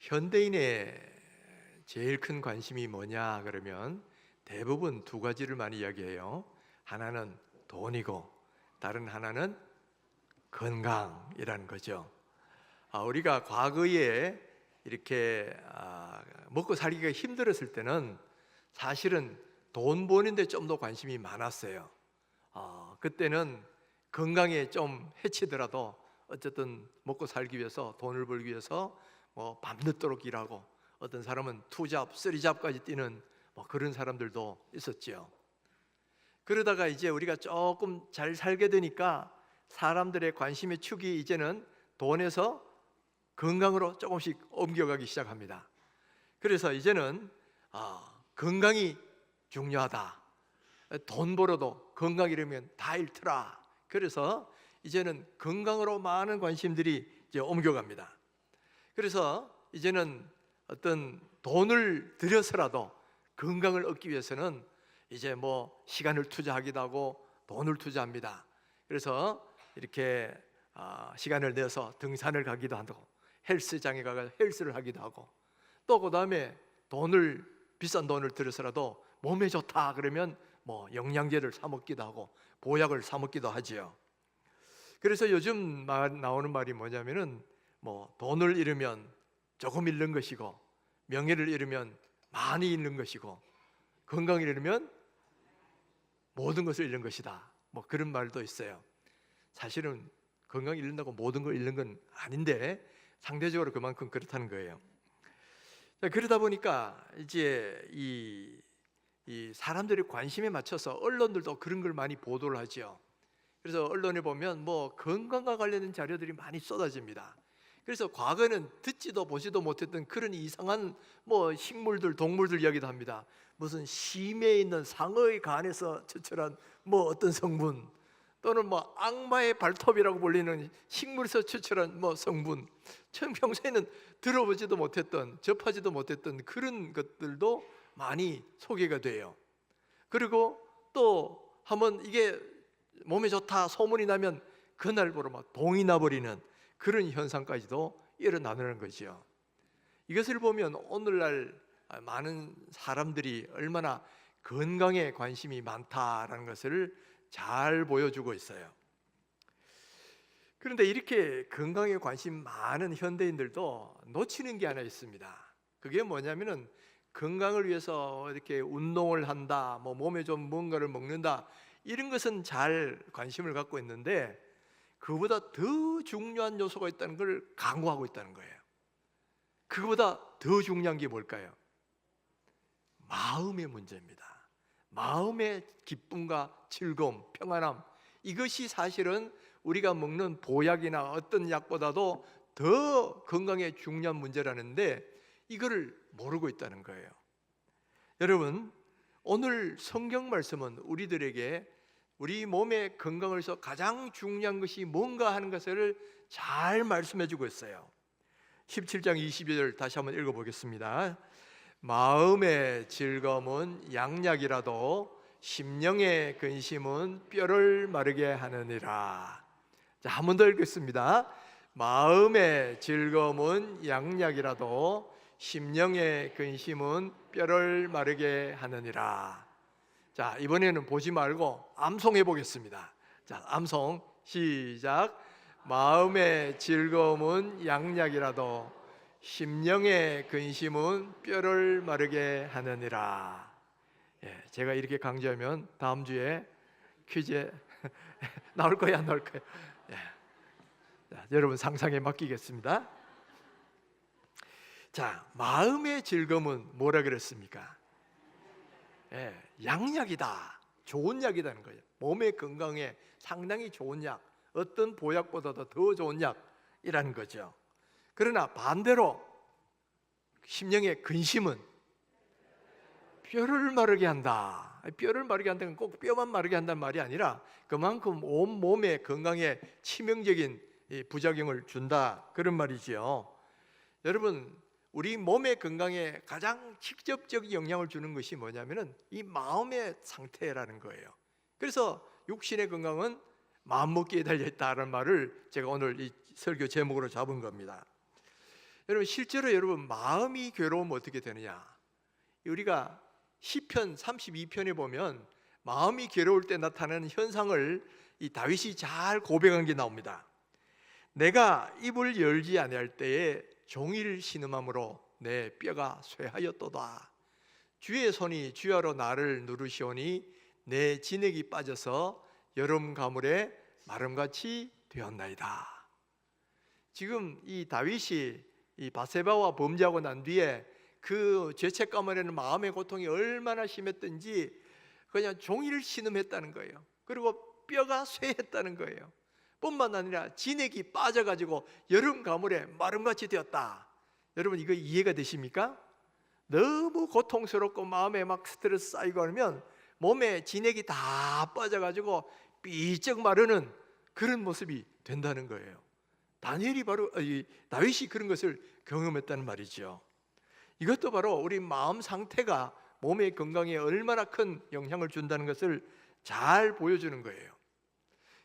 현대인의 제일 큰 관심이 뭐냐 그러면 대부분 두 가지를 많이 이야기해요. 하나는 돈이고 다른 하나는 건강이라는 거죠. 우리가 과거에 이렇게 먹고 살기가 힘들었을 때는 사실은 돈 버는데 좀 더 관심이 많았어요. 그때는 건강에 좀 해치더라도 어쨌든 먹고 살기 위해서, 돈을 벌기 위해서 밤늦도록 일하고, 어떤 사람은 투잡, 쓰리잡까지 뛰는 그런 사람들도 있었죠. 그러다가 이제 우리가 조금 잘 살게 되니까 사람들의 관심의 축이 이제는 돈에서 건강으로 조금씩 옮겨가기 시작합니다. 그래서 이제는 건강이 중요하다. 돈 벌어도 건강이라면 다 잃더라. 그래서 이제는 건강으로 많은 관심들이 이제 옮겨갑니다. 그래서 이제는 어떤 돈을 들여서라도 건강을 얻기 위해서는 이제 시간을 투자하기도 하고 돈을 투자합니다. 그래서 이렇게 시간을 내서 등산을 가기도 하고, 헬스장에 가서 헬스를 하기도 하고, 또 그 다음에 비싼 돈을 들여서라도 몸에 좋다 그러면 영양제를 사 먹기도 하고 보약을 사 먹기도 하지요. 그래서 요즘 나오는 말이 뭐냐면은 돈을 잃으면 조금 잃는 것이고, 명예를 잃으면 많이 잃는 것이고, 건강을 잃으면 모든 것을 잃는 것이다. 그런 말도 있어요. 사실은 건강을 잃는다고 모든 걸 잃는 건 아닌데 상대적으로 그만큼 그렇다는 거예요. 그러다 보니까 이제 이 사람들의 관심에 맞춰서 언론들도 그런 걸 많이 보도를 하죠. 그래서 언론에 보면 건강과 관련된 자료들이 많이 쏟아집니다. 그래서 과거에는 듣지도 보지도 못했던 그런 이상한 식물들, 동물들 이야기도 합니다. 무슨 심해에 있는 상어의 간에서 추출한 어떤 성분, 또는 악마의 발톱이라고 불리는 식물에서 추출한 성분, 처음 평소에는 들어보지도 못했던, 접하지도 못했던 그런 것들도 많이 소개가 돼요. 그리고 또 한번 이게 몸에 좋다 소문이 나면 그날부로 동이 나버리는 그런 현상까지도 일어나는 거죠. 이것을 보면 오늘날 많은 사람들이 얼마나 건강에 관심이 많다라는 것을 잘 보여주고 있어요. 그런데 이렇게 건강에 관심 많은 현대인들도 놓치는 게 하나 있습니다. 그게 뭐냐면은 건강을 위해서 이렇게 운동을 한다, 몸에 좀 뭔가를 먹는다, 이런 것은 잘 관심을 갖고 있는데 그보다 더 중요한 요소가 있다는 걸 강구하고 있다는 거예요. 그보다 더 중요한 게 뭘까요? 마음의 문제입니다. 마음의 기쁨과 즐거움, 평안함, 이것이 사실은 우리가 먹는 보약이나 어떤 약보다도 더 건강에 중요한 문제라는데 이거를 모르고 있다는 거예요. 여러분, 오늘 성경 말씀은 우리들에게 우리 몸의 건강을 위해서 가장 중요한 것이 뭔가 하는 것을 잘 말씀해 주고 있어요. 17장 22절 다시 한번 읽어보겠습니다. 마음의 즐거움은 양약이라도 심령의 근심은 뼈를 마르게 하느니라. 자, 한 번 더 읽겠습니다. 마음의 즐거움은 양약이라도 심령의 근심은 뼈를 마르게 하느니라. 자, 이번에는 보지 말고 암송해 보겠습니다. 자, 암송 시작. 마음의 즐거움은 양약이라도 심령의 근심은 뼈를 마르게 하느니라. 제가 이렇게 강조하면 다음 주에 퀴즈에 나올 거야, 안 나올 거야? 자, 여러분 상상에 맡기겠습니다. 자, 마음의 즐거움은 뭐라 그랬습니까? 양약이다, 좋은 약이라는 거예요. 몸의 건강에 상당히 좋은 약, 어떤 보약보다도 더 좋은 약이라는 거죠. 그러나 반대로 심령의 근심은 뼈를 마르게 한다. 뼈를 마르게 한다는 건 꼭 뼈만 마르게 한다는 말이 아니라 그만큼 온 몸의 건강에 치명적인 부작용을 준다, 그런 말이지요. 여러분, 우리 몸의 건강에 가장 직접적인 영향을 주는 것이 뭐냐면은 이 마음의 상태라는 거예요. 그래서 육신의 건강은 마음먹기에 달려있다는 말을 제가 오늘 이 설교 제목으로 잡은 겁니다. 여러분 실제로 여러분 마음이 괴로우면 어떻게 되느냐? 우리가 시편 32편에 보면 마음이 괴로울 때 나타나는 현상을 이 다윗이 잘 고백한 게 나옵니다. 내가 입을 열지 아니할 때에 종일 신음함으로 내 뼈가 쇠하였도다. 주의 손이 주야로 나를 누르시오니 내 진액이 빠져서 여름 가물에 마름같이 되었나이다. 지금 이 다윗이 이 바세바와 범죄하고 난 뒤에 그 죄책 가물에는 마음의 고통이 얼마나 심했던지 그냥 종일 신음했다는 거예요. 그리고 뼈가 쇠했다는 거예요. 뿐만 아니라 진액이 빠져가지고 여름 가물에 마름같이 되었다. 여러분 이거 이해가 되십니까? 너무 고통스럽고 마음에 막 스트레스 쌓이고 하면 몸에 진액이 다 빠져가지고 삐쩍 마르는 그런 모습이 된다는 거예요. 다니엘이 바로 다윗이 그런 것을 경험했다는 말이죠. 이것도 바로 우리 마음 상태가 몸의 건강에 얼마나 큰 영향을 준다는 것을 잘 보여주는 거예요.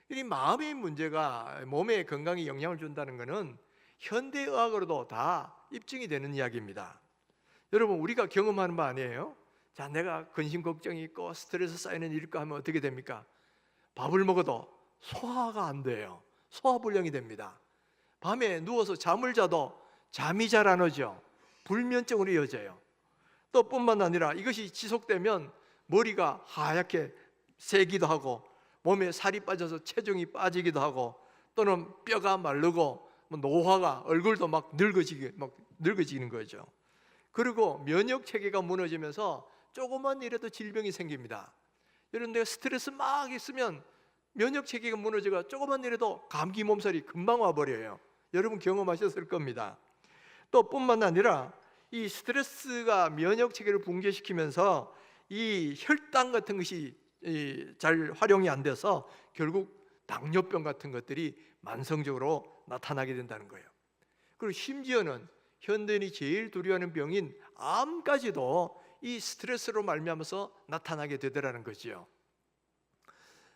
이 마음의 문제가 몸의 건강에 영향을 준다는 것은 현대의학으로도 다 입증이 되는 이야기입니다. 여러분 우리가 경험하는 바 아니에요? 자, 내가 근심 걱정이 있고 스트레스 쌓이는 일일까 하면 어떻게 됩니까? 밥을 먹어도 소화가 안 돼요. 소화불량이 됩니다. 밤에 누워서 잠을 자도 잠이 잘 안 오죠. 불면증으로 이어져요. 또 뿐만 아니라 이것이 지속되면 머리가 하얗게 새기도 하고 몸에 살이 빠져서 체중이 빠지기도 하고 또는 뼈가 마르고 노화가 얼굴도 막 늙어지는 거죠. 그리고 면역 체계가 무너지면서 조그만 일에도 질병이 생깁니다. 여러분 내가 스트레스 막 있으면 면역 체계가 무너져가 조그만 일에도 감기 몸살이 금방 와버려요. 여러분 경험하셨을 겁니다. 또 뿐만 아니라 이 스트레스가 면역 체계를 붕괴시키면서 이 혈당 같은 것이 잘 활용이 안 돼서 결국 당뇨병 같은 것들이 만성적으로 나타나게 된다는 거예요. 그리고 심지어는 현대인이 제일 두려워하는 병인 암까지도 이 스트레스로 말미암아서 나타나게 되더라는 거지요.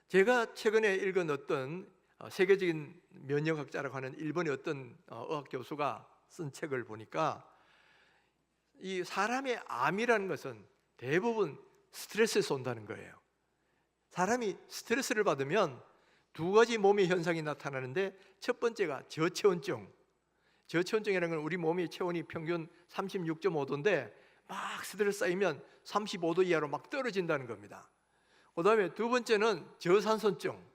제가 최근에 읽은 어떤 세계적인 면역학자라고 하는 일본의 어떤 의학 교수가 쓴 책을 보니까 이 사람의 암이라는 것은 대부분 스트레스에서 온다는 거예요. 사람이 스트레스를 받으면 두 가지 몸의 현상이 나타나는데 첫 번째가 저체온증. 저체온증이라는 건 우리 몸의 체온이 평균 36.5도인데 막 스트레스 쌓이면 35도 이하로 막 떨어진다는 겁니다. 그 다음에 두 번째는 저산소증.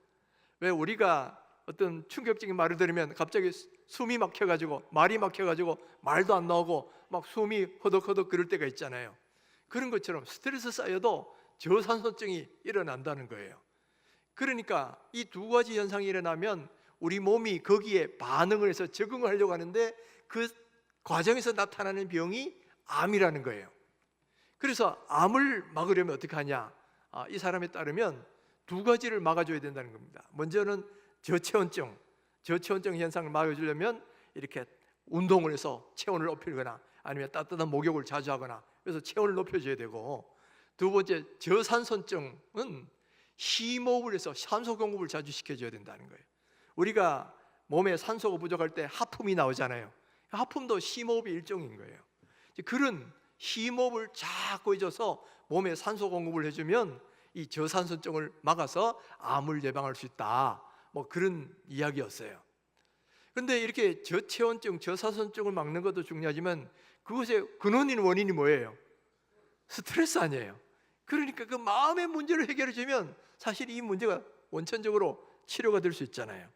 왜 우리가 어떤 충격적인 말을 들으면 갑자기 숨이 막혀가지고 말이 막혀가지고 말도 안 나오고 막 숨이 허덕허덕 그럴 때가 있잖아요. 그런 것처럼 스트레스 쌓여도 저산소증이 일어난다는 거예요. 그러니까 이 두 가지 현상이 일어나면 우리 몸이 거기에 반응을 해서 적응을 하려고 하는데 그 과정에서 나타나는 병이 암이라는 거예요. 그래서 암을 막으려면 어떻게 하냐? 이 사람에 따르면 두 가지를 막아줘야 된다는 겁니다. 먼저는 저체온증 현상을 막아주려면 이렇게 운동을 해서 체온을 높이거나 아니면 따뜻한 목욕을 자주 하거나 그래서 체온을 높여줘야 되고, 두 번째 저산소증은 심호흡을 해서 산소 공급을 자주 시켜줘야 된다는 거예요. 우리가 몸에 산소가 부족할 때 하품이 나오잖아요. 하품도 심호흡의 일종인 거예요. 그런 심호흡을 자꾸 해줘서 몸에 산소 공급을 해주면 이 저산소증을 막아서 암을 예방할 수 있다, 뭐 그런 이야기였어요. 그런데 이렇게 저체온증, 저산소증을 막는 것도 중요하지만 그것의 근원인 원인이 뭐예요? 스트레스 아니에요. 그러니까 그 마음의 문제를 해결해 주면 사실 이 문제가 원천적으로 치료가 될 수 있잖아요.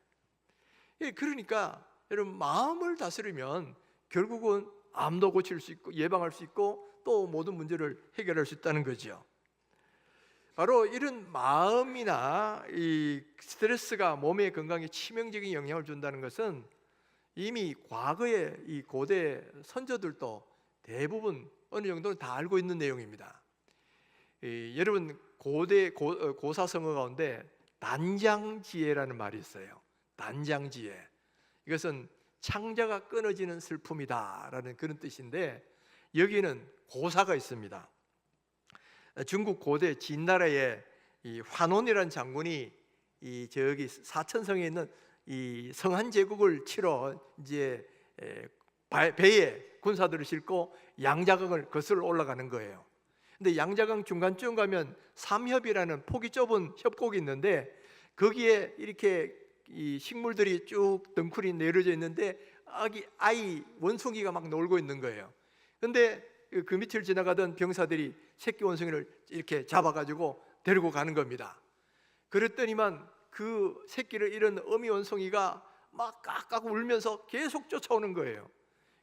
그러니까 여러분 마음을 다스리면 결국은 암도 고칠 수 있고 예방할 수 있고 또 모든 문제를 해결할 수 있다는 거죠. 바로 이런 마음이나 이 스트레스가 몸의 건강에 치명적인 영향을 준다는 것은 이미 과거의 이 고대 선조들도 대부분 어느 정도는 다 알고 있는 내용입니다. 여러분 고대 고사성어 가운데 단장지혜라는 말이 있어요. 단장지혜. 이것은 창자가 끊어지는 슬픔이다라는 그런 뜻인데 여기는 고사가 있습니다. 중국 고대 진나라의 이 환원이라는 장군이 이 저기 사천성에 있는 이 성한 제국을 치러 이제 배에 군사들을 싣고 양자강을 거슬러 올라가는 거예요. 근데 양자강 중간쯤 가면 삼협이라는 폭이 좁은 협곡이 있는데 거기에 이렇게 이 식물들이 쭉 덩쿨이 내려져 있는데 아이 원숭이가 막 놀고 있는 거예요. 근데 그 밑을 지나가던 병사들이 새끼 원숭이를 이렇게 잡아가지고 데리고 가는 겁니다. 그랬더니만 그 새끼를 잃은 어미 원숭이가 막 깍깍 울면서 계속 쫓아오는 거예요.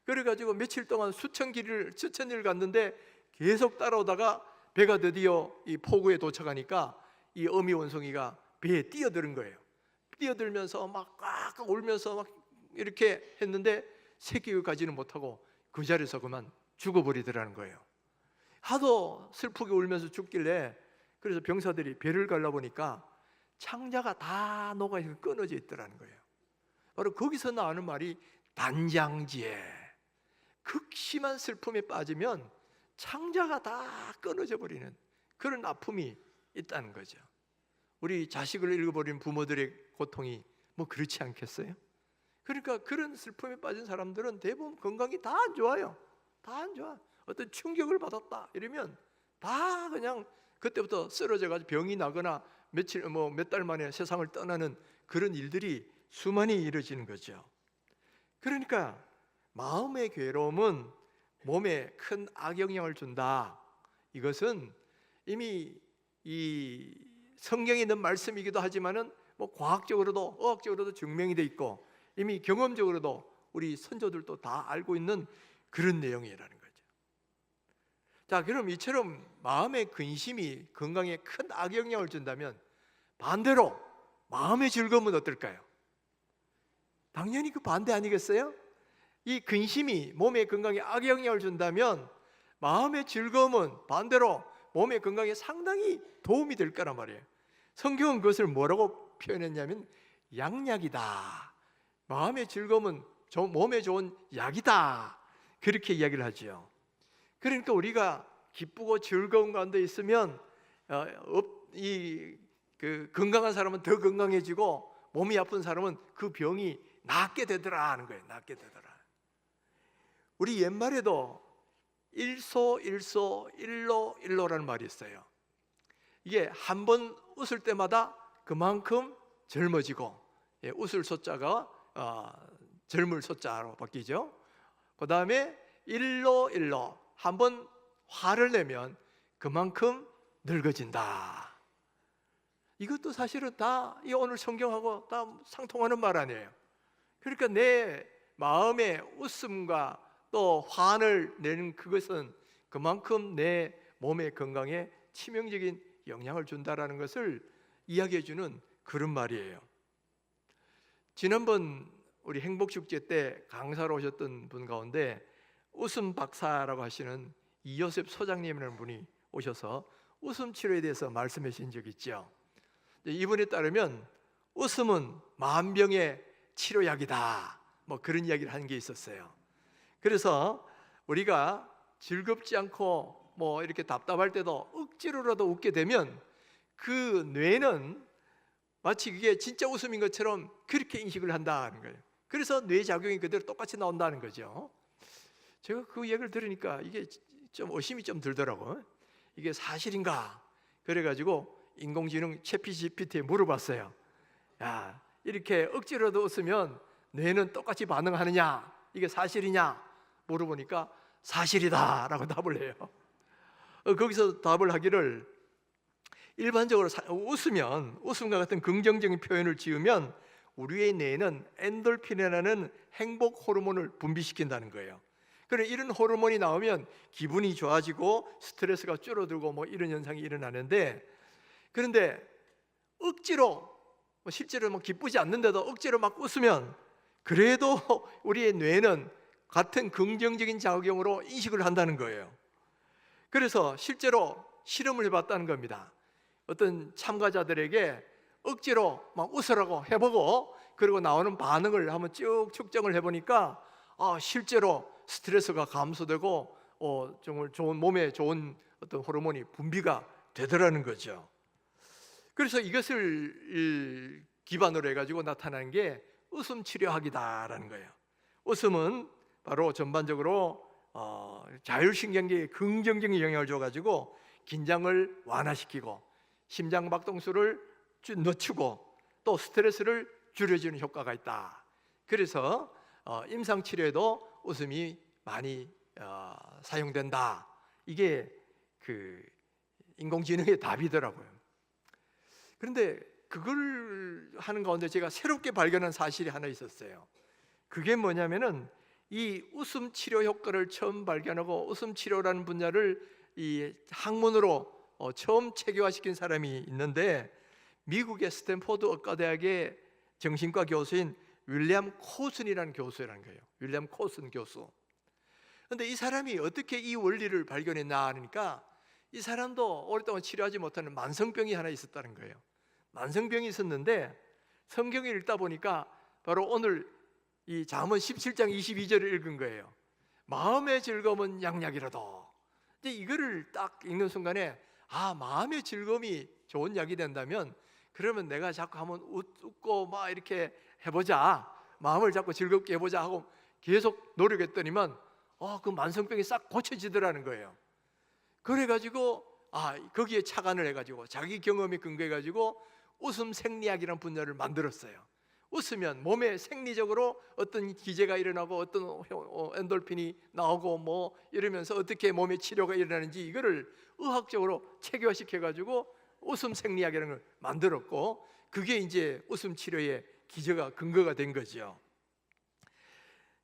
그래가지고 며칠 동안 수천 리를 갔는데 계속 따라오다가 배가 드디어 이 포구에 도착하니까 이 어미 원숭이가 배에 뛰어드는 거예요. 뛰어들면서 막 깍깍 울면서 막 이렇게 했는데 새끼를 가지는 못하고 그 자리에서 그만 죽어버리더라는 거예요. 하도 슬프게 울면서 죽길래 그래서 병사들이 배를 갈라보니까 창자가 다 녹아서 끊어져 있더라는 거예요. 바로 거기서 나오는 말이 단장지에, 극심한 슬픔에 빠지면 창자가 다 끊어져 버리는 그런 아픔이 있다는 거죠. 우리 자식을 잃어버린 부모들의 고통이 뭐 그렇지 않겠어요? 그러니까 그런 슬픔에 빠진 사람들은 대부분 건강이 다 안 좋아요. 다 안 좋아. 어떤 충격을 받았다 이러면 다 그냥 그때부터 쓰러져가지고 병이 나거나 몇 달 만에 세상을 떠나는 그런 일들이 수많이 이루어지는 거죠. 그러니까 마음의 괴로움은 몸에 큰 악영향을 준다. 이것은 이미 이 성경에 있는 말씀이기도 하지만은 뭐 과학적으로도 의학적으로도 증명이 돼 있고 이미 경험적으로도 우리 선조들도 다 알고 있는 그런 내용이라는 거죠. 자, 그럼 이처럼 마음의 근심이 건강에 큰 악영향을 준다면 반대로 마음의 즐거움은 어떨까요? 당연히 그 반대 아니겠어요? 이 근심이 몸의 건강에 악영향을 준다면 마음의 즐거움은 반대로 몸의 건강에 상당히 도움이 될 거란 말이에요. 성경은 그것을 뭐라고 표현했냐면 양약이다. 마음의 즐거움은 몸에 좋은 약이다. 그렇게 이야기를 하죠. 그러니까 우리가 기쁘고 즐거운 가운데 있으면 건강한 사람은 더 건강해지고 몸이 아픈 사람은 그 병이 낫게 되더라 하는 거예요. 낫게 되더라. 우리 옛말에도 일소 일로라는 말이 있어요. 이게 한 번 웃을 때마다 그만큼 젊어지고, 웃을 소자가 젊을 소자로 바뀌죠. 그 다음에 일로 한 번 화를 내면 그만큼 늙어진다. 이것도 사실은 다 이 오늘 성경하고 다 상통하는 말 아니에요. 그러니까 내 마음의 웃음과 또 환을 내는 그것은 그만큼 내 몸의 건강에 치명적인 영향을 준다라는 것을 이야기해 주는 그런 말이에요. 지난번 우리 행복축제 때 강사로 오셨던 분 가운데 웃음 박사라고 하시는 이요셉 소장님이라는 분이 오셔서 웃음 치료에 대해서 말씀해 주신 적이 있죠. 이분에 따르면 웃음은 만병의 치료약이다, 뭐 그런 이야기를 한 게 있었어요. 그래서 우리가 즐겁지 않고 뭐 이렇게 답답할 때도 억지로라도 웃게 되면 그 뇌는 마치 그게 진짜 웃음인 것처럼 그렇게 인식을 한다는 거예요. 그래서 뇌 작용이 그대로 똑같이 나온다는 거죠. 제가 그 얘기를 들으니까 이게 좀 의심이 좀 들더라고요. 이게 사실인가? 그래가지고 인공지능 챗GPT에 물어봤어요. 야, 이렇게 억지로도 웃으면 뇌는 똑같이 반응하느냐? 이게 사실이냐? 물어보니까 사실이다 라고 답을 해요. 거기서 답을 하기를 일반적으로 웃으면, 웃음과 같은 긍정적인 표현을 지으면 우리의 뇌는 엔돌핀이라는 행복 호르몬을 분비시킨다는 거예요. 그래, 이런 호르몬이 나오면 기분이 좋아지고 스트레스가 줄어들고 뭐 이런 현상이 일어나는데, 그런데 억지로 실제로 뭐 기쁘지 않는데도 억지로 막 웃으면 그래도 우리의 뇌는 같은 긍정적인 작용으로 인식을 한다는 거예요. 그래서 실제로 실험을 해봤다는 겁니다. 어떤 참가자들에게 억지로 막 웃으라고 해보고 그리고 나오는 반응을 한번 쭉 측정을 해보니까 실제로 스트레스가 감소되고 정말 좋은, 몸에 좋은 어떤 호르몬이 분비가 되더라는 거죠. 그래서 이것을 기반으로 해가지고 나타난 게 웃음 치료학이다라는 거예요. 웃음은 바로 전반적으로 자율신경계에 긍정적인 영향을 줘가지고 긴장을 완화시키고 심장 박동수를 늦추고 또 스트레스를 줄여주는 효과가 있다. 그래서 임상치료에도 웃음이 많이 사용된다. 이게 그 인공지능의 답이더라고요. 그런데 그걸 하는 가운데 제가 새롭게 발견한 사실이 하나 있었어요. 그게 뭐냐면은 이 웃음 치료 효과를 처음 발견하고 웃음 치료라는 분야를 이 학문으로 처음 체계화시킨 사람이 있는데, 미국의 스탠포드 의과대학의 정신과 교수인 윌리엄 코슨이라는 교수라는 거예요. 윌리엄 코슨 교수. 그런데 이 사람이 어떻게 이 원리를 발견했나 하니까, 이 사람도 오랫동안 치료하지 못하는 만성병이 하나 있었다는 거예요. 만성병이 있었는데 성경을 읽다 보니까 바로 오늘 이 잠언 17장 22절을 읽은 거예요. 마음의 즐거움은 양약이라도. 이제 이거를 딱 읽는 순간에 마음의 즐거움이 좋은 약이 된다면 그러면 내가 자꾸 한번 웃고 막 이렇게 해보자, 마음을 자꾸 즐겁게 해보자 하고 계속 노력했더니만 그 만성병이 싹 고쳐지더라는 거예요. 그래가지고 거기에 착안을 해가지고 자기 경험에 근거해가지고 웃음 생리학이라는 분야를 만들었어요. 웃으면 몸에 생리적으로 어떤 기제가 일어나고 어떤 엔돌핀이 나오고 뭐 이러면서 어떻게 몸에 치료가 일어나는지 이거를 의학적으로 체계화시켜가지고 웃음 생리학이라는 걸 만들었고, 그게 이제 웃음 치료의 기저가 근거가 된 거죠.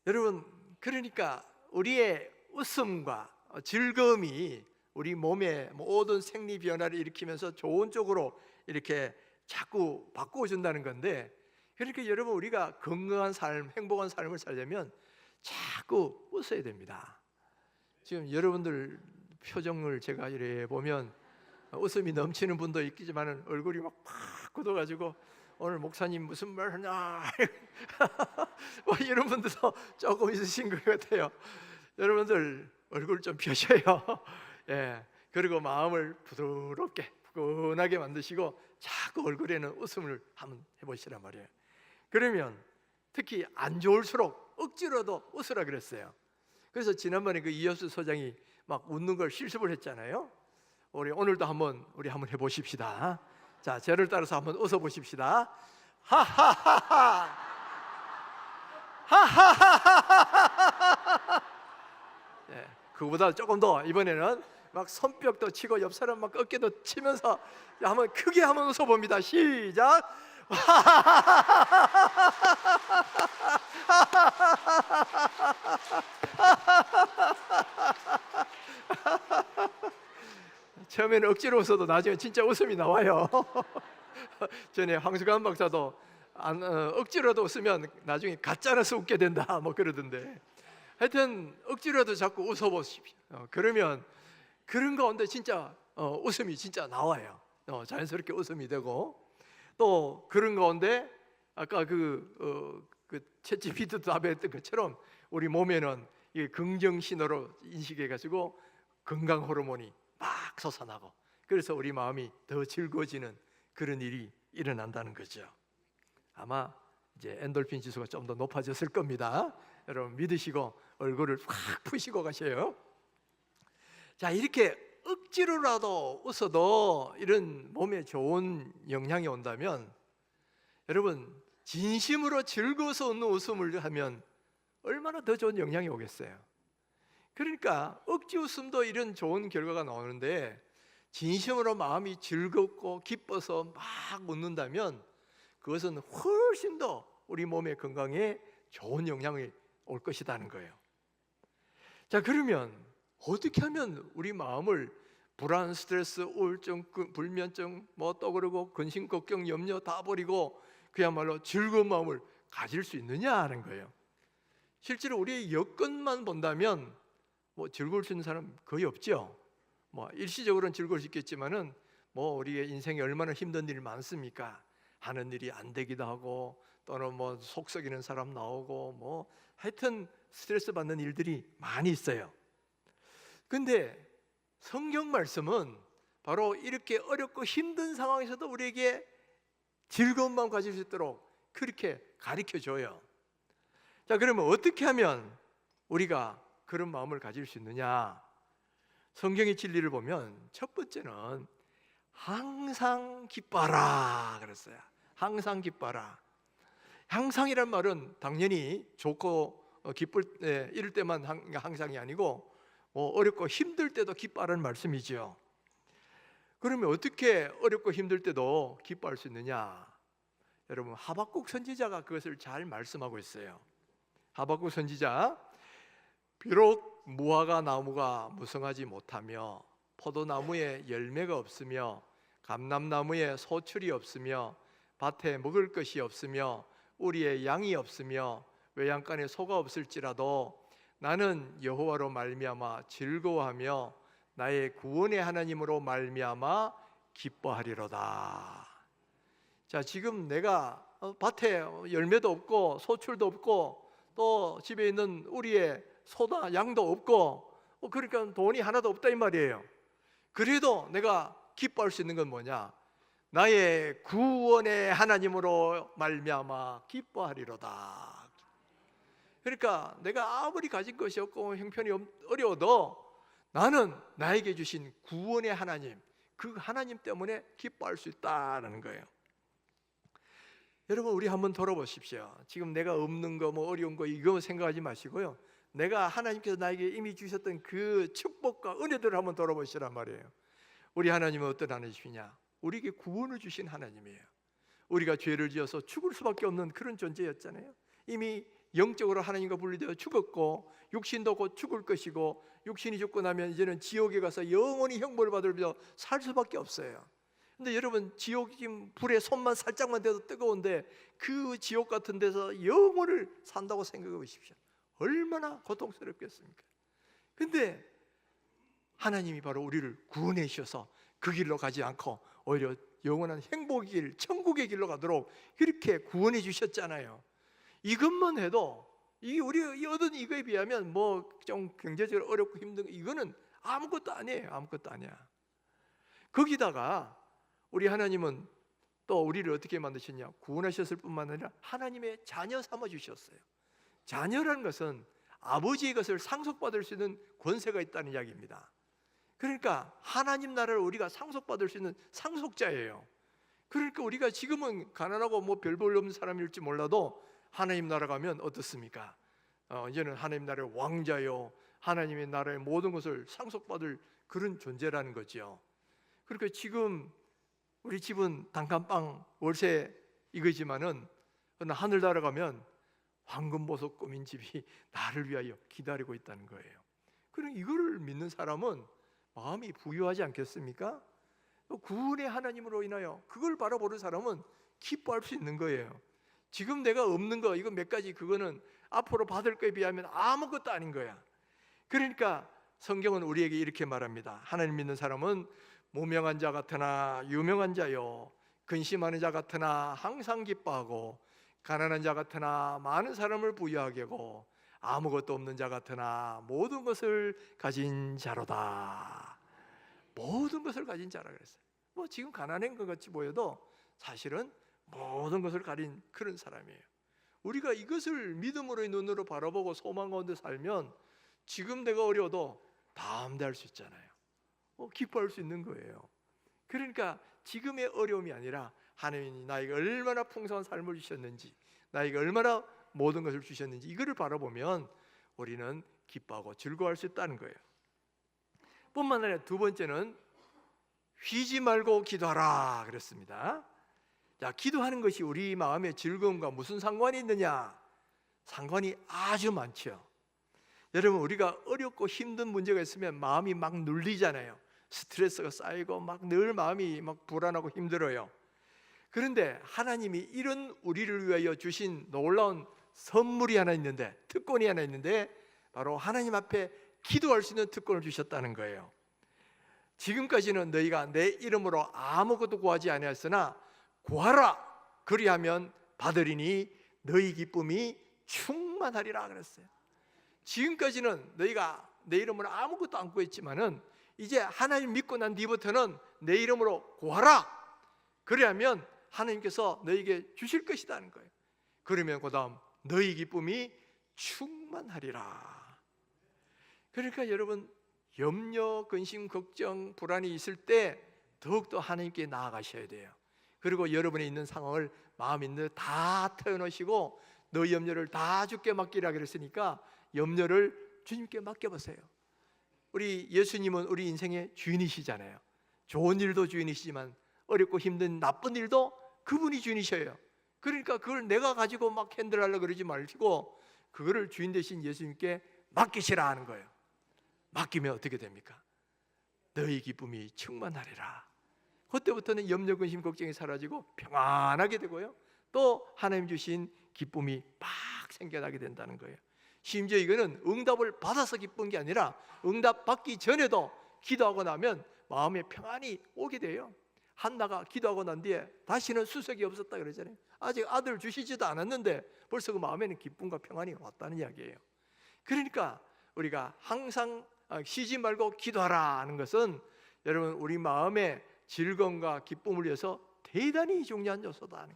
여러분, 그러니까 우리의 웃음과 즐거움이 우리 몸의 모든 생리 변화를 일으키면서 좋은 쪽으로 이렇게 자꾸 바꾸어준다는 건데, 그러니까 여러분, 우리가 건강한 삶, 행복한 삶을 살려면 자꾸 웃어야 됩니다. 지금 여러분들 표정을 제가 이래 보면 웃음이 넘치는 분도 있겠지만 얼굴이 막 굳어가지고 오늘 목사님 무슨 말 하냐 뭐 이런 분들도 조금 있으신 것 같아요. 여러분들 얼굴 좀 펴셔요. 예, 그리고 마음을 부드럽게 푸근하게 만드시고 자꾸 얼굴에는 웃음을 한번 해보시란 말이에요. 그러면 특히 안 좋을수록 억지로도 웃으라 그랬어요. 그래서 지난번에 그 이효수 소장이 막 웃는 걸 실습을 했잖아요. 우리 오늘도 한번 해보십시다. 자, 저를 따라서 한번 웃어 보십시다. 하하하하 하하하하. 예, 그거보다 조금 더 이번에는 막 손뼉도 치고 옆 사람 막 어깨도 치면서 한번 크게 한번 웃어 봅니다. 시작. 처음에는 억지로 웃어도 나중에 진짜 웃음이 나와요. 전에 황수관 박사도 억지로도 웃으면 나중에 가짜라서 웃게 된다 뭐 그러던데, 하여튼 억지로도 자꾸 웃어보십시오. 그러면 그런 가운데 진짜 웃음이 진짜 나와요. 자연스럽게 웃음이 되고, 또 그런 가운데 아까 그 챗GPT도 답했던 것처럼 우리 몸에는 이게 긍정 신호로 인식해가지고 건강 호르몬이 막 솟아나고, 그래서 우리 마음이 더 즐거워지는 그런 일이 일어난다는 거죠. 아마 이제 엔돌핀 지수가 좀 더 높아졌을 겁니다. 여러분 믿으시고 얼굴을 확 푸시고 가셔요. 자, 이렇게 억지로라도 웃어도 이런 몸에 좋은 영향이 온다면, 여러분 진심으로 즐거워서 웃는 웃음을 하면 얼마나 더 좋은 영향이 오겠어요. 그러니까 억지 웃음도 이런 좋은 결과가 나오는데, 진심으로 마음이 즐겁고 기뻐서 막 웃는다면 그것은 훨씬 더 우리 몸의 건강에 좋은 영향이 올 것이라는 거예요. 자, 그러면 어떻게 하면 우리 마음을 불안, 스트레스, 우울증, 불면증 또 그러고 근심, 걱정, 염려 다 버리고 그야말로 즐거운 마음을 가질 수 있느냐 하는 거예요. 실제로 우리의 여건만 본다면 즐거울 수 있는 사람 거의 없죠. 일시적으로는 즐거울 수 있겠지만은 우리의 인생에 얼마나 힘든 일이 많습니까? 하는 일이 안 되기도 하고, 또는 속 썩이는 사람 나오고 하여튼 스트레스 받는 일들이 많이 있어요. 근데 성경 말씀은 바로 이렇게 어렵고 힘든 상황에서도 우리에게 즐거운 마음 가질 수 있도록 그렇게 가르쳐 줘요. 자, 그러면 어떻게 하면 우리가 그런 마음을 가질 수 있느냐? 성경의 진리를 보면 첫 번째는 항상 기뻐하라 그랬어요. 항상 기뻐하라. 항상이란 말은 당연히 좋고 기쁠 때, 이럴 때만 항상이 아니고 어렵고 힘들 때도 기뻐하라는 말씀이죠. 그러면 어떻게 어렵고 힘들 때도 기뻐할 수 있느냐? 여러분, 하박국 선지자가 그것을 잘 말씀하고 있어요. 하박국 선지자, 비록 무화과 나무가 무성하지 못하며 포도나무에 열매가 없으며 감람나무에 소출이 없으며 밭에 먹을 것이 없으며 우리의 양이 없으며 외양간에 소가 없을지라도 나는 여호와로 말미암아 즐거워하며 나의 구원의 하나님으로 말미암아 기뻐하리로다. 자, 지금 내가 밭에 열매도 없고 소출도 없고 또 집에 있는 우리의 소나 양도 없고 그러니까 돈이 하나도 없다 이 말이에요. 그래도 내가 기뻐할 수 있는 건 뭐냐? 나의 구원의 하나님으로 말미암아 기뻐하리로다. 그러니까 내가 아무리 가진 것이 없고 형편이 어려워도 나는 나에게 주신 구원의 하나님, 그 하나님 때문에 기뻐할 수 있다는 거예요. 여러분, 우리 한번 돌아보십시오. 지금 내가 없는 거, 뭐 어려운 거 이거 생각하지 마시고요. 내가 하나님께서 나에게 이미 주셨던 그 축복과 은혜들을 한번 돌아보시란 말이에요. 우리 하나님은 어떤 하나님이냐? 우리에게 구원을 주신 하나님이에요. 우리가 죄를 지어서 죽을 수밖에 없는 그런 존재였잖아요. 이미 영적으로 하나님과 분리되어 죽었고 육신도 곧 죽을 것이고 육신이 죽고 나면 이제는 지옥에 가서 영원히 형벌을 받으면서 살 수밖에 없어요. 근데 여러분, 지옥 지금 불에 손만 살짝만 대도 뜨거운데 그 지옥 같은 데서 영원을 산다고 생각해 보십시오. 얼마나 고통스럽겠습니까? 근데 하나님이 바로 우리를 구원해 주셔서 그 길로 가지 않고 오히려 영원한 행복의 길, 천국의 길로 가도록 그렇게 구원해 주셨잖아요. 이것만 해도 이 우리 얻은 이거에 비하면 뭐 좀 경제적으로 어렵고 힘든 이거는 아무것도 아니에요. 아무것도 아니야. 거기다가 우리 하나님은 또 우리를 어떻게 만드셨냐? 구원하셨을 뿐만 아니라 하나님의 자녀 삼아 주셨어요. 자녀라는 것은 아버지의 것을 상속받을 수 있는 권세가 있다는 이야기입니다. 그러니까 하나님 나라를 우리가 상속받을 수 있는 상속자예요. 그러니까 우리가 지금은 가난하고 뭐 별 볼 없는 사람일지 몰라도 하나님 나라 가면 어떻습니까? 이제는 하나님 나라의 왕자요, 하나님의 나라의 모든 것을 상속받을 그런 존재라는 거죠. 그러니까 지금 우리 집은 단칸방 월세 이거지만은 하늘 나라 가면 황금보석 꾸민 집이 나를 위하여 기다리고 있다는 거예요. 그럼 이거를 믿는 사람은 마음이 부유하지 않겠습니까? 구원의 하나님으로 인하여 그걸 바라보는 사람은 기뻐할 수 있는 거예요. 지금 내가 없는 거 이거 몇 가지 그거는 앞으로 받을 거에 비하면 아무것도 아닌 거야. 그러니까 성경은 우리에게 이렇게 말합니다. 하나님 믿는 사람은 무명한 자 같으나 유명한 자요, 근심하는 자 같으나 항상 기뻐하고 가난한 자 같으나 많은 사람을 부유하게 하고 아무것도 없는 자 같으나 모든 것을 가진 자로다. 모든 것을 가진 자라 그랬어요. 뭐 지금 가난한 것 같이 보여도 사실은 모든 것을 가진 그런 사람이에요. 우리가 이것을 믿음으로의 눈으로 바라보고 소망 가운데 살면 지금 내가 어려워도 담대할 수 있잖아요. 기뻐할 수 있는 거예요. 그러니까 지금의 어려움이 아니라 하나님이 나에게 얼마나 풍성한 삶을 주셨는지, 나에게 얼마나 모든 것을 주셨는지 이거를 바라보면 우리는 기뻐하고 즐거워할 수 있다는 거예요. 뿐만 아니라 두 번째는 쉬지 말고 기도하라 그랬습니다. 자, 기도하는 것이 우리 마음의 즐거움과 무슨 상관이 있느냐? 상관이 아주 많죠. 여러분, 우리가 어렵고 힘든 문제가 있으면 마음이 막 눌리잖아요. 스트레스가 쌓이고 막 늘 마음이 막 불안하고 힘들어요. 그런데 하나님이 이런 우리를 위하여 주신 놀라운 선물이 하나 있는데, 특권이 하나 있는데 바로 하나님 앞에 기도할 수 있는 특권을 주셨다는 거예요. 지금까지는 너희가 내 이름으로 아무것도 구하지 아니하였으나 구하라 그리하면 받으리니 너희 기쁨이 충만하리라 그랬어요. 지금까지는 너희가 내 이름으로 아무것도 안 구했지만은 이제 하나님 믿고 난 뒤부터는 내 이름으로 구하라 그리하면 하나님께서 너희에게 주실 것이라는 거예요. 그러면 그 다음 너희 기쁨이 충만하리라. 그러니까 여러분, 염려, 근심, 걱정, 불안이 있을 때 더욱더 하나님께 나아가셔야 돼요. 그리고 여러분이 있는 상황을 마음 있는 대로 다 털어놓으시고 너 염려를 다 주께 맡기라 그랬으니까 염려를 주님께 맡겨보세요. 우리 예수님은 우리 인생의 주인이시잖아요. 좋은 일도 주인이시지만 어렵고 힘든 나쁜 일도 그분이 주인이셔요. 그러니까 그걸 내가 가지고 막 핸들하려고 그러지 마시고 그거를 주인 되신 예수님께 맡기시라 하는 거예요. 맡기면 어떻게 됩니까? 너희 기쁨이 충만하리라. 그때부터는 염려, 근심, 걱정이 사라지고 평안하게 되고요, 또 하나님 주신 기쁨이 막 생겨나게 된다는 거예요. 심지어 이거는 응답을 받아서 기쁜 게 아니라 응답 받기 전에도 기도하고 나면 마음에 평안이 오게 돼요. 한나가 기도하고 난 뒤에 다시는 수색이 없었다 그러잖아요. 아직 아들 주시지도 않았는데 벌써 그 마음에는 기쁨과 평안이 왔다는 이야기예요. 그러니까 우리가 항상 쉬지 말고 기도하라 하는 것은 여러분, 우리 마음의 즐거움과 기쁨을 위해서 대단히 중요한 요소다.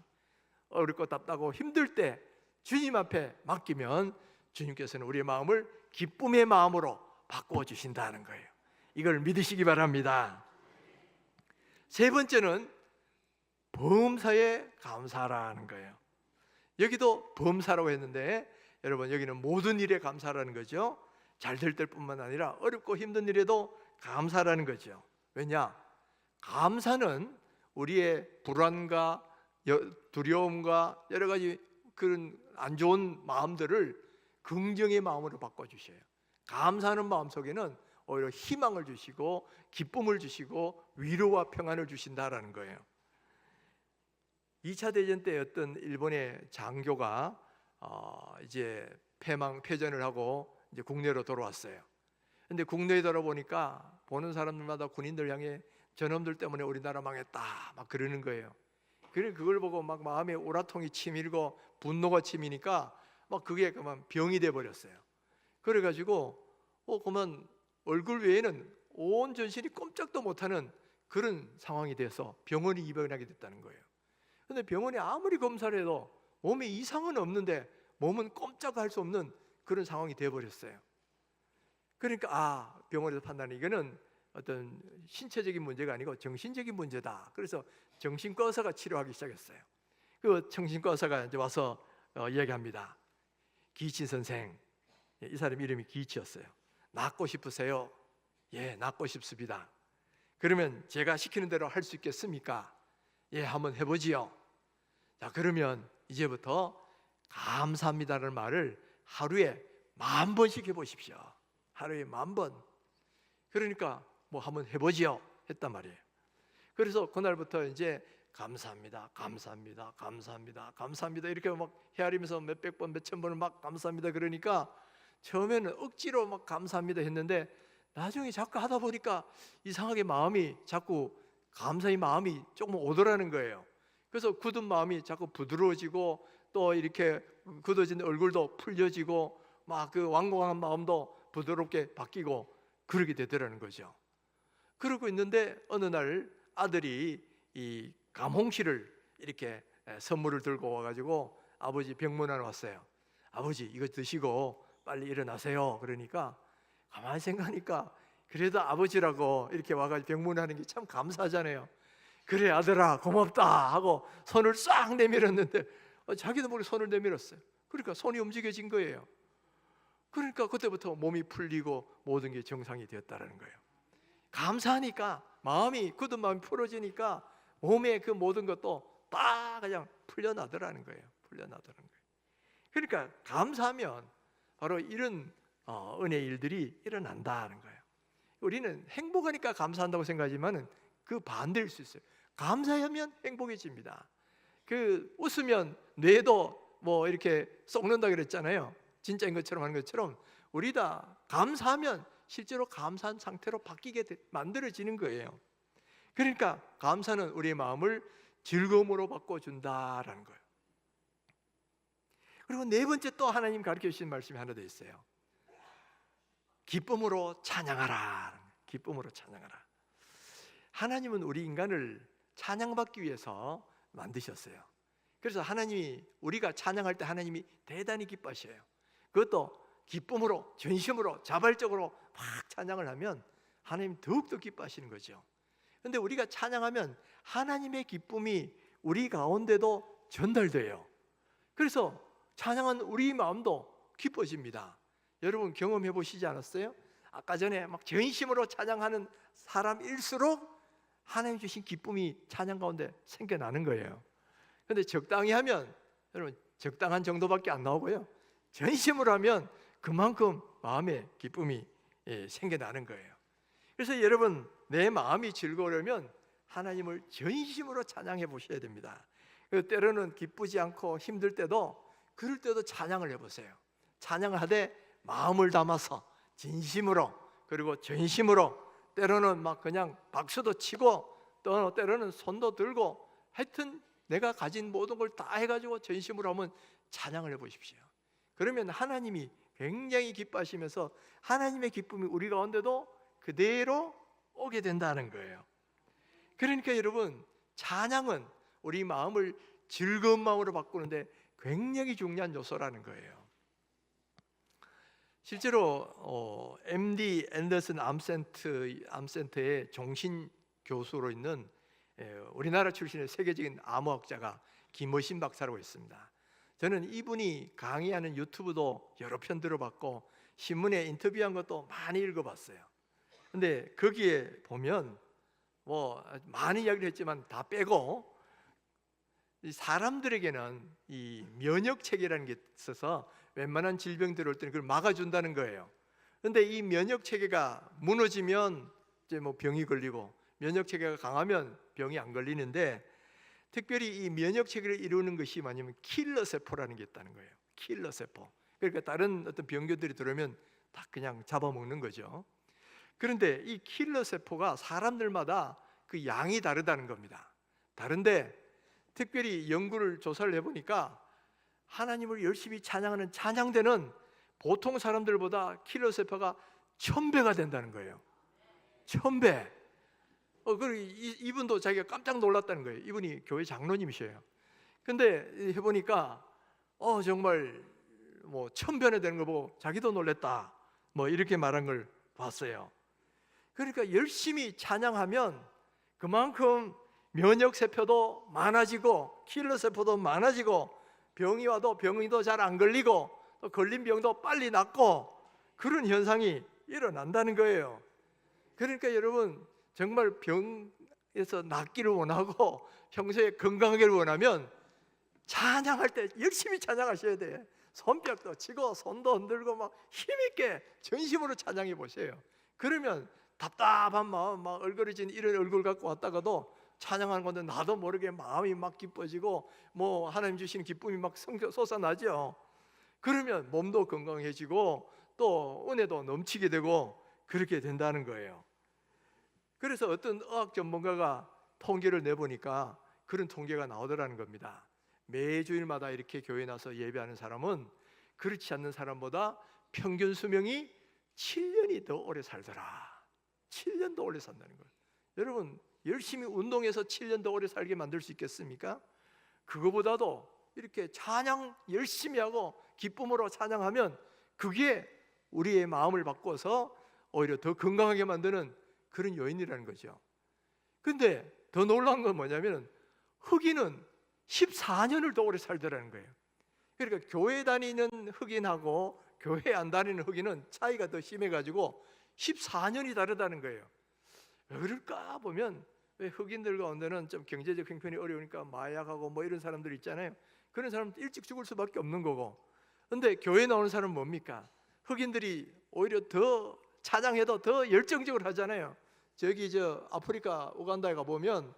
어렵고 답답하고 힘들 때 주님 앞에 맡기면 주님께서는 우리의 마음을 기쁨의 마음으로 바꾸어 주신다는 거예요. 이걸 믿으시기 바랍니다. 세 번째는 범사에 감사하라는 거예요. 여기도 범사라고 했는데 여러분, 여기는 모든 일에 감사라는 거죠. 잘 될 때뿐만 아니라 어렵고 힘든 일에도 감사라는 거죠. 왜냐? 감사는 우리의 불안과 두려움과 여러 가지 그런 안 좋은 마음들을 긍정의 마음으로 바꿔주셔요. 감사하는 마음 속에는 오히려 희망을 주시고 기쁨을 주시고 위로와 평안을 주신다라는 거예요. 2차 대전 때 어떤 일본의 장교가 이제 패전을 하고 이제 국내로 돌아왔어요. 근데 국내에 돌아보니까 보는 사람들마다 군인들 향해 저놈들 때문에 우리나라 망했다 막 그러는 거예요. 그걸 보고 막 마음에 오라통이 치밀고 분노가 치미니까 막 그게 그만 병이 돼 버렸어요. 그래가지고 그만 얼굴 외에는 온 전신이 꼼짝도 못하는 그런 상황이 돼서 병원에 입원하게 됐다는 거예요. 근데 병원이 아무리 검사를 해도 몸에 이상은 없는데 몸은 꼼짝할 수 없는 그런 상황이 돼 버렸어요. 그러니까 병원에서 판단해, 이거는 어떤 신체적인 문제가 아니고 정신적인 문제다. 그래서 정신과 의사가 치료하기 시작했어요. 그 정신과 의사가 이제 와서 이야기합니다. 기치 선생, 이 사람 이름이 기치였어요. 낫고 싶으세요? 예, 낫고 싶습니다. 그러면 제가 시키는 대로 할 수 있겠습니까? 예, 한번 해보지요. 자, 그러면 이제부터 감사합니다라는 말을 하루에 10,000번씩 해보십시오. 하루에 10,000번. 그러니까 뭐 한번 해보지요 했단 말이에요. 그래서 그날부터 이제 감사합니다, 감사합니다, 감사합니다, 감사합니다 이렇게 막 헤아리면서 몇백 번, 몇천 번을 막 감사합니다. 그러니까 처음에는 억지로 막 감사합니다 했는데 나중에 자꾸 하다 보니까 이상하게 마음이 자꾸 감사의 마음이 조금 오더라는 거예요. 그래서 굳은 마음이 자꾸 부드러워지고 또 이렇게 굳어진 얼굴도 풀려지고 막 그 완고한 마음도 부드럽게 바뀌고 그러게 되더라는 거죠. 그러고 있는데 어느 날 아들이 이 감홍시를 이렇게 선물을 들고 와가지고 아버지 병문안 왔어요. 아버지 이거 드시고 빨리 일어나세요. 그러니까 가만히 생각하니까 그래도 아버지라고 이렇게 와가지고 병문안하는 게 참 감사하잖아요. 그래 아들아 고맙다 하고 손을 싹 내밀었는데 자기도 모르게 손을 내밀었어요. 그러니까 손이 움직여진 거예요. 그러니까 그때부터 몸이 풀리고 모든 게 정상이 되었다는 거예요. 감사하니까 마음이 굳은 마음이 풀어지니까 몸의 그 모든 것도 다 그냥 풀려나더라는 거예요. 풀려나더라는 거예요. 그러니까 감사하면 바로 이런 은혜의 일들이 일어난다는 거예요. 우리는 행복하니까 감사한다고 생각하지만 그 반대일 수 있어요. 감사하면 행복해집니다. 그 웃으면 뇌도 뭐 이렇게 썩는다 그랬잖아요. 진짜인 것처럼 하는 것처럼 우리 다 감사하면 실제로 감사한 상태로 바뀌게 만들어지는 거예요. 그러니까 감사는 우리의 마음을 즐거움으로 바꿔준다라는 거예요. 그리고 네 번째 또 하나님 가르쳐 주신 말씀이 하나 더 있어요. 기쁨으로 찬양하라. 기쁨으로 찬양하라. 하나님은 우리 인간을 찬양받기 위해서 만드셨어요. 그래서 하나님이 우리가 찬양할 때 하나님이 대단히 기뻐하셔요. 그것도 기쁨으로, 전심으로, 자발적으로 막 찬양을 하면 하나님 더욱더 기뻐하시는 거죠. 그런데 우리가 찬양하면 하나님의 기쁨이 우리 가운데도 전달돼요. 그래서 찬양은 우리 마음도 기뻐집니다. 여러분 경험해 보시지 않았어요? 아까 전에 막 전심으로 찬양하는 사람일수록 하나님 주신 기쁨이 찬양 가운데 생겨나는 거예요. 그런데 적당히 하면 여러분 적당한 정도밖에 안 나오고요, 전심으로 하면 그만큼 마음에 기쁨이 생겨나는 거예요. 그래서 여러분 내 마음이 즐거우려면 하나님을 전심으로 찬양해 보셔야 됩니다. 때로는 기쁘지 않고 힘들 때도, 그럴 때도 찬양을 해보세요. 찬양을 하되 마음을 담아서 진심으로, 그리고 전심으로, 때로는 막 그냥 박수도 치고 또 때로는 손도 들고, 하여튼 내가 가진 모든 걸 다 해가지고 전심으로 하면 찬양을 해보십시오. 그러면 하나님이 굉장히 기뻐하시면서 하나님의 기쁨이 우리 가운데도 그대로 오게 된다는 거예요. 그러니까 여러분 찬양은 우리 마음을 즐거운 마음으로 바꾸는데 굉장히 중요한 요소라는 거예요. 실제로 MD 앤더슨 암센터의 종신 교수로 있는 우리나라 출신의 세계적인 암호학자가 김어신 박사라고 있습니다. 저는 이분이 강의하는 유튜브도 여러 편 들어봤고 신문에 인터뷰한 것도 많이 읽어봤어요. 근데 거기에 보면 뭐 많은 이야기를 했지만 다 빼고 사람들에게는 이 면역 체계라는 게 있어서 웬만한 질병들 올 때는 그걸 막아준다는 거예요. 그런데 이 면역 체계가 무너지면 이제 뭐 병이 걸리고, 면역 체계가 강하면 병이 안 걸리는데, 특별히 이 면역 체계를 이루는 것이 뭐냐면 킬러 세포라는 게 있다는 거예요. 킬러 세포. 그러니까 다른 어떤 병균들이 들어오면 다 그냥 잡아먹는 거죠. 그런데 이 킬러 세포가 사람들마다 그 양이 다르다는 겁니다. 다른데 특별히 연구를 조사를 해보니까 하나님을 열심히 찬양하는 찬양대는 보통 사람들보다 킬러 세포가 1000배가 된다는 거예요. 1000배. 이분도 자기가 깜짝 놀랐다는 거예요. 이분이 교회 장로님이셔요. 근데 해보니까 정말 뭐 1000배나 되는 거 보고 자기도 놀랬다, 뭐 이렇게 말한 걸 봤어요. 그러니까 열심히 찬양하면 그만큼 면역 세포도 많아지고 킬러 세포도 많아지고, 병이 와도 병이도 잘 안 걸리고, 또 걸린 병도 빨리 낫고, 그런 현상이 일어난다는 거예요. 그러니까 여러분 정말 병에서 낫기를 원하고 평소에 건강하기를 원하면 찬양할 때 열심히 찬양하셔야 돼. 손뼉도 치고 손도 흔들고 막 힘있게 전심으로 찬양해 보세요. 그러면 답답한 마음, 막 얼그러진 이런 얼굴 갖고 왔다가도 찬양하는 건데 나도 모르게 마음이 막 기뻐지고 뭐 하나님 주시는 기쁨이 막 솟아나죠. 그러면 몸도 건강해지고 또 은혜도 넘치게 되고 그렇게 된다는 거예요. 그래서 어떤 의학 전문가가 통계를 내보니까 그런 통계가 나오더라는 겁니다. 매주일마다 이렇게 교회에 나서 예배하는 사람은 그렇지 않는 사람보다 평균 수명이 7년이 더 오래 살더라. 7년 더 오래 산다는 거예요. 여러분 열심히 운동해서 7년 더 오래 살게 만들 수 있겠습니까? 그거보다도 이렇게 찬양 열심히 하고 기쁨으로 찬양하면 그게 우리의 마음을 바꿔서 오히려 더 건강하게 만드는 그런 요인이라는 거죠. 근데 더 놀라운 건 뭐냐면 흑인은 14년을 더 오래 살더라는 거예요. 그러니까 교회 다니는 흑인하고 교회 안 다니는 흑인은 차이가 더 심해가지고 14년이 다르다는 거예요. 왜 그럴까 보면, 왜 흑인들 가운데는 좀 경제적 형편이 어려우니까 마약하고 뭐 이런 사람들 있잖아요. 그런 사람 일찍 죽을 수밖에 없는 거고. 근데 교회 나오는 사람은 뭡니까? 흑인들이 오히려 더 찬양해도 더 열정적으로 하잖아요. 저기 아프리카 우간다에 가보면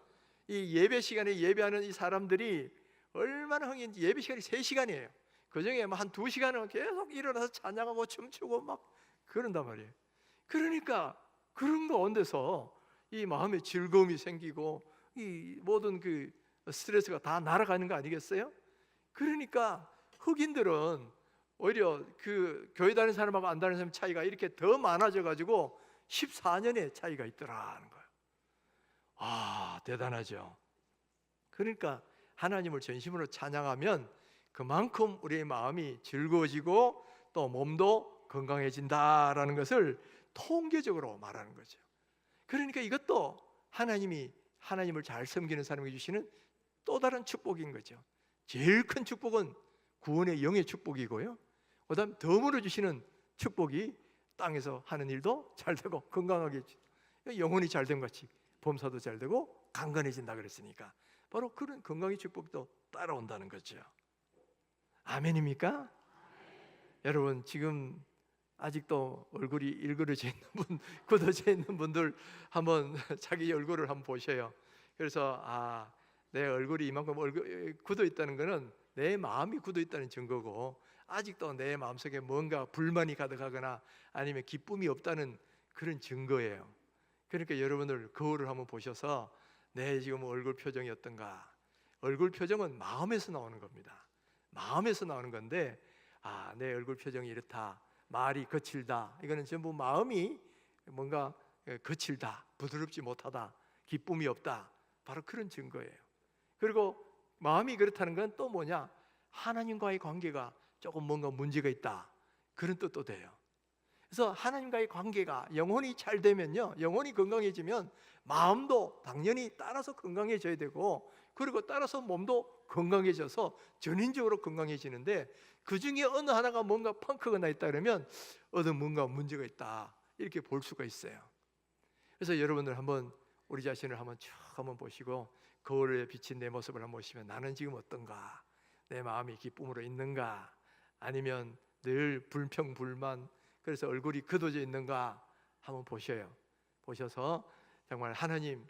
이 예배 시간에 예배하는 이 사람들이 얼마나 흥인지, 예배 시간이 3시간이에요. 그중에 한 2시간은 계속 일어나서 찬양하고 춤추고 막 그런단 말이에요. 그러니까 그런 가운데서 이 마음에 즐거움이 생기고 이 모든 그 스트레스가 다 날아가는 거 아니겠어요? 그러니까 흑인들은 오히려 그 교회 다니는 사람하고 안 다니는 사람 차이가 이렇게 더 많아져 가지고 14년의 차이가 있더라는 거예요. 아, 대단하죠. 그러니까 하나님을 전심으로 찬양하면 그만큼 우리의 마음이 즐거워지고 또 몸도 건강해진다라는 것을 통계적으로 말하는 거죠. 그러니까 이것도 하나님을 잘 섬기는 사람에게 주시는 또 다른 축복인 거죠. 제일 큰 축복은 구원의 영의 축복이고요, 그다음 덤으로 주시는 축복이 땅에서 하는 일도 잘 되고 건강하게, 영혼이 잘 된 같이 범사도 잘 되고 강건해진다 그랬으니까 바로 그런 건강의 축복도 따라온다는 거죠. 아멘입니까? 여러분, 지금 아직도 얼굴이 일그러져 있는 분, 굳어져 있는 분들 한번 자기 얼굴을 한번 보셔요. 그래서 내 얼굴이 이만큼 굳어 있다는 것은 내 마음이 굳어 있다는 증거고, 아직도 내 마음속에 뭔가 불만이 가득하거나 아니면 기쁨이 없다는 그런 증거예요. 그러니까 여러분들 거울을 한번 보셔서 내 지금 얼굴 표정이 어떤가. 얼굴 표정은 마음에서 나오는 겁니다. 마음에서 나오는 건데, 내 얼굴 표정이 이렇다, 말이 거칠다, 이거는 전부 마음이 뭔가 거칠다, 부드럽지 못하다, 기쁨이 없다, 바로 그런 증거예요. 그리고 마음이 그렇다는 건 또 뭐냐, 하나님과의 관계가 조금 뭔가 문제가 있다, 그런 뜻도 돼요. 그래서 하나님과의 관계가 영혼이 잘 되면요, 영혼이 건강해지면 마음도 당연히 따라서 건강해져야 되고, 그리고 따라서 몸도 건강해져서 전인적으로 건강해지는데, 그 중에 어느 하나가 뭔가 펑크가 나 있다 그러면 뭔가 문제가 있다, 이렇게 볼 수가 있어요. 그래서 여러분들 한번 우리 자신을 한번 쭉 한번 보시고, 거울에 비친 내 모습을 한번 보시면 나는 지금 어떤가, 내 마음이 기쁨으로 있는가, 아니면 늘 불평불만, 그래서 얼굴이 굳어져 있는가 한번 보셔요. 보셔서 정말 하나님,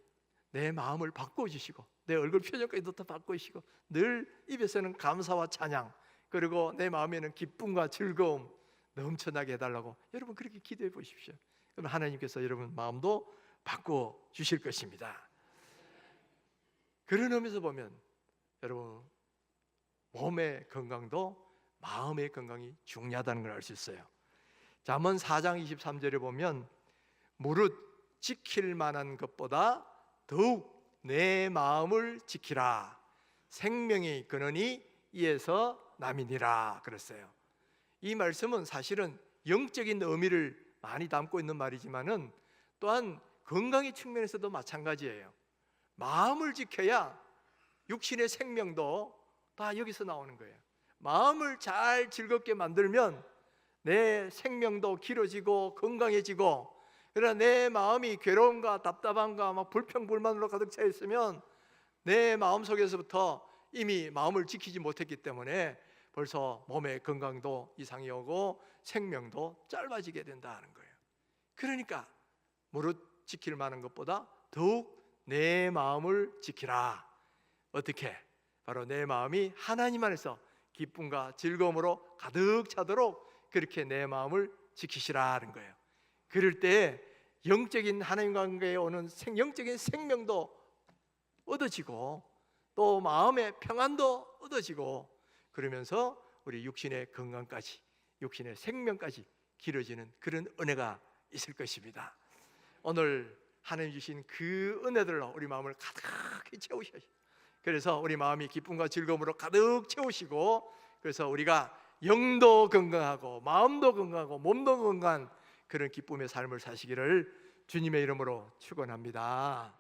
내 마음을 바꿔주시고 내 얼굴 표정까지도 다 바꾸시고 늘 입에서는 감사와 찬양, 그리고 내 마음에는 기쁨과 즐거움 넘쳐나게 해달라고 여러분 그렇게 기도해 보십시오. 그럼 하나님께서 여러분 마음도 바꿔주실 것입니다. 그런 의미에서 보면 여러분, 몸의 건강도 마음의 건강이 중요하다는 걸 알 수 있어요. 잠언 4장 23절에 보면 무릇 지킬 만한 것보다 더욱 내 마음을 지키라, 생명의 근원이 이에서 남이니라 그랬어요. 이 말씀은 사실은 영적인 의미를 많이 담고 있는 말이지만은 또한 건강의 측면에서도 마찬가지예요. 마음을 지켜야 육신의 생명도 다 여기서 나오는 거예요. 마음을 잘 즐겁게 만들면 내 생명도 길어지고 건강해지고, 그러나 내 마음이 괴로움과 답답함과 막 불평불만으로 가득 차 있으면 내 마음 속에서부터 이미 마음을 지키지 못했기 때문에 벌써 몸의 건강도 이상이 오고 생명도 짧아지게 된다는 거예요. 그러니까 무릇 지킬 만한 것보다 더욱 내 마음을 지키라. 어떻게? 바로 내 마음이 하나님 안에서 기쁨과 즐거움으로 가득 차도록 그렇게 내 마음을 지키시라는 거예요. 그럴 때 영적인 하나님 관계에 오는 영적인 생명도 얻어지고 또 마음의 평안도 얻어지고, 그러면서 우리 육신의 건강까지, 육신의 생명까지 길어지는 그런 은혜가 있을 것입니다. 오늘 하나님 주신 그 은혜들로 우리 마음을 가득히 채우셔요. 그래서 우리 마음이 기쁨과 즐거움으로 가득 채우시고, 그래서 우리가 영도 건강하고 마음도 건강하고 몸도 건강한 그런 기쁨의 삶을 사시기를 주님의 이름으로 축원합니다.